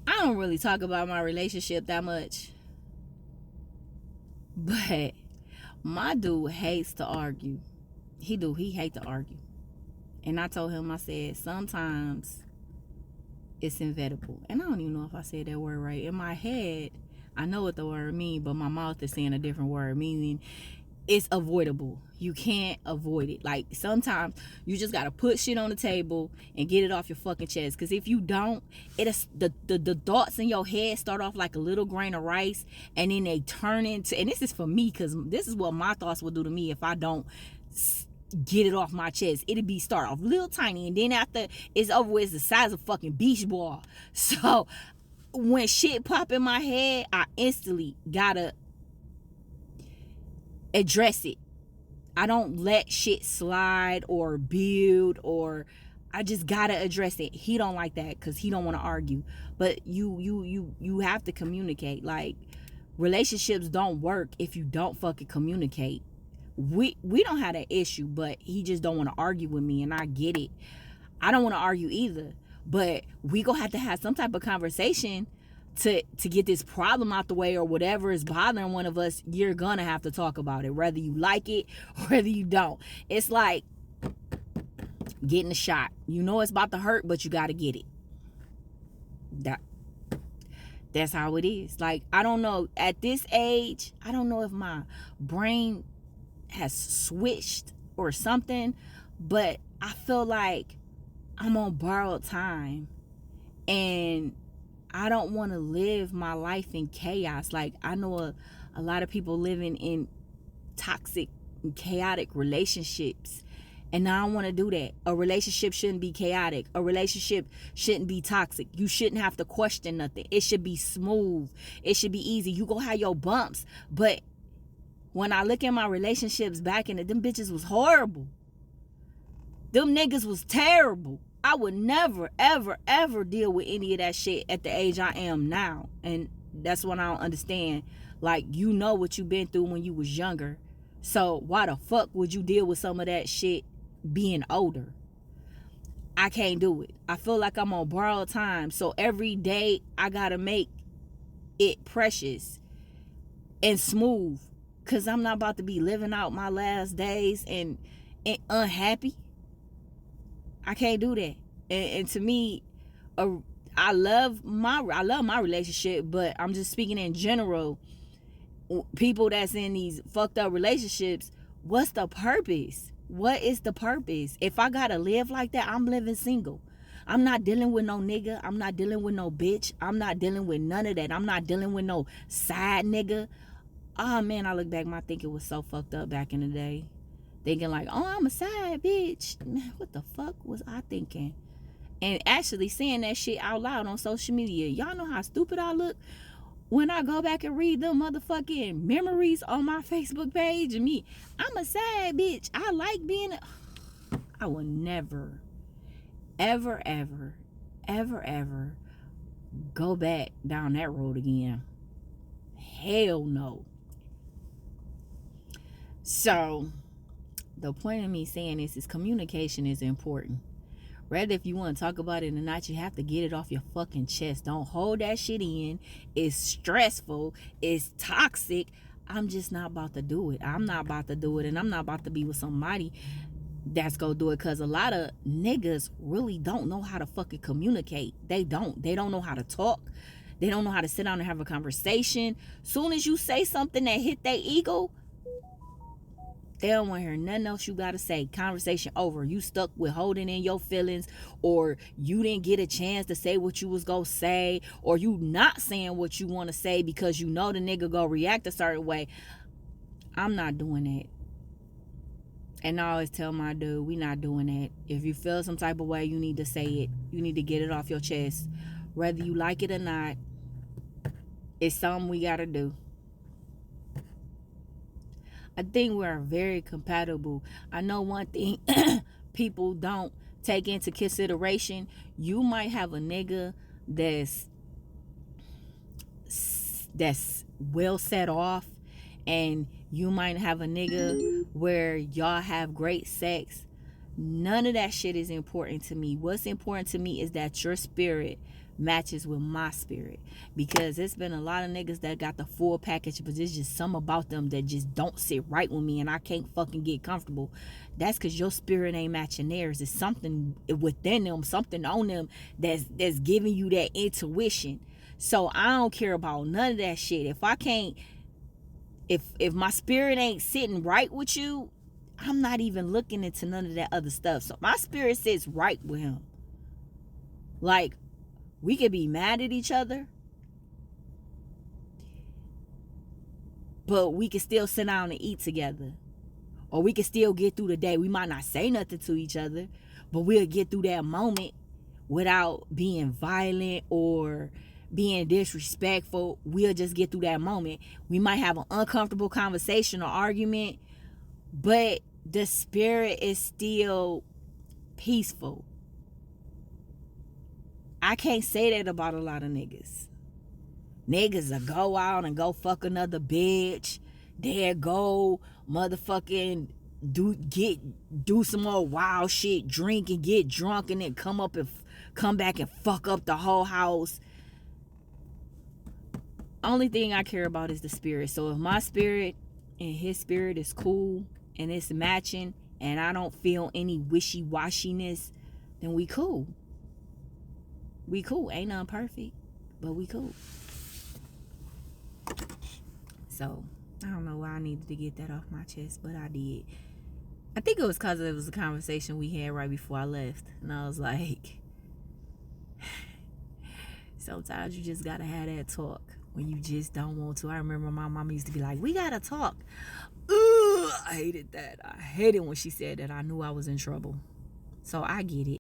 I don't really talk about my relationship that much, but my dude hates to argue. He hate to argue. And I told him, I said, sometimes it's inevitable. And I don't even know if I said that word right. In my head, I know what the word means, but my mouth is saying a different word, meaning it's avoidable. You can't avoid it. Like, sometimes you just gotta put shit on the table and get it off your fucking chest. Because if you don't, it is the thoughts in your head start off like a little grain of rice, and then they turn into, and this is for me, because this is what my thoughts would do to me if I don't get it off my chest. It'd be start off little tiny, and then after it's over with, it's the size of fucking beach ball. So when shit pop in my head, I instantly gotta address it. I don't let shit slide or build, or I just gotta address it. He don't like that because he don't want to argue. But you have to communicate. Like, relationships don't work if you don't fucking communicate. We don't have that issue, but he just don't want to argue with me, and I get it. I don't want to argue either, but we gonna have to have some type of conversation to get this problem out the way, or whatever is bothering one of us. You're gonna have to talk about it, whether you like it or whether you don't. It's like getting a shot. You know it's about to hurt, but you gotta get it. That's how it is. Like, I don't know, at this age, I don't know if my brain has switched or something, but I feel like I'm on borrowed time, and I don't want to live my life in chaos. Like, I know a lot of people living in toxic and chaotic relationships, and I don't want to do that. A relationship shouldn't be chaotic. A relationship shouldn't be toxic. You shouldn't have to question nothing. It should be smooth. It should be easy. You go have your bumps, but when I look at my relationships back in it, them bitches was horrible. Them niggas was terrible. I would never, ever, ever deal with any of that shit at the age I am now. And that's what I don't understand. Like, you know what you've been through when you was younger. So why the fuck would you deal with some of that shit being older? I can't do it. I feel like I'm on borrowed time. So every day I gotta make it precious and smooth. Because I'm not about to be living out my last days and unhappy. I can't do that. And to me, I love my relationship, but I'm just speaking in general. People that's in these fucked up relationships, what's the purpose? What is the purpose? If I gotta live like that, I'm living single. I'm not dealing with no nigga. I'm not dealing with no bitch. I'm not dealing with none of that. I'm not dealing with no side nigga. Oh man, I look back, my thinking was so fucked up back in the day. Thinking like, oh, I'm a side bitch. Man, what the fuck was I thinking? And actually saying that shit out loud on social media. Y'all know how stupid I look when I go back and read them motherfucking memories on my Facebook page of me. I'm a side bitch. I like being I will never, ever, ever, ever, ever go back down that road again. Hell no. So the point of me saying this is communication is important. Rather, if you want to talk about it or not, you have to get it off your fucking chest. Don't hold that shit in. It's stressful. It's toxic. I'm just not about to do it. I'm not about to do it, and I'm not about to be with somebody that's gonna do it, because a lot of niggas really don't know how to fucking communicate. They don't know how to talk. They don't know how to sit down and have a conversation. Soon as you say something that hit their ego, they don't want to hear nothing else you gotta say. Conversation over. You stuck with holding in your feelings, or you didn't get a chance to say what you was gonna say, or you not saying what you want to say because you know the nigga gonna react a certain way. I'm not doing that. And I always tell my dude, we not doing that. If you feel some type of way, you need to say it. You need to get it off your chest. Whether you like it or not, it's something we gotta do. I think we're very compatible. I know one thing people don't take into consideration. You might have a nigga that's well set off, and you might have a nigga where y'all have great sex. None of that shit is important to me. What's important to me is that your spirit matches with my spirit, because it's been a lot of niggas that got the full package, but there's just some about them that just don't sit right with me and I can't fucking get comfortable. That's because your spirit ain't matching theirs. It's something within them, something on them that's giving you that intuition. So I don't care about none of that shit. If I can't, if my spirit ain't sitting right with you, I'm not even looking into none of that other stuff. So my spirit sits right with him. Like, we could be mad at each other, but we can still sit down and eat together. Or we can still get through the day. We might not say nothing to each other, but we'll get through that moment without being violent or being disrespectful. We'll just get through that moment. We might have an uncomfortable conversation or argument, but the spirit is still peaceful. I can't say that about a lot of niggas. Niggas will go out and go fuck another bitch. They'll go motherfucking do some more wild shit, drink and get drunk, and then come back and fuck up the whole house. Only thing I care about is the spirit. So if my spirit and his spirit is cool and it's matching and I don't feel any wishy-washiness, then we cool. We cool. Ain't nothing perfect, but we cool. So I don't know why I needed to get that off my chest, but I did. I think it was because it was a conversation we had right before I left, and I was like, sometimes you just gotta have that talk when you just don't want to. I remember my mama used to be like, we gotta talk. Ugh, I hated that. I hated when she said that. I knew I was in trouble. So I get it.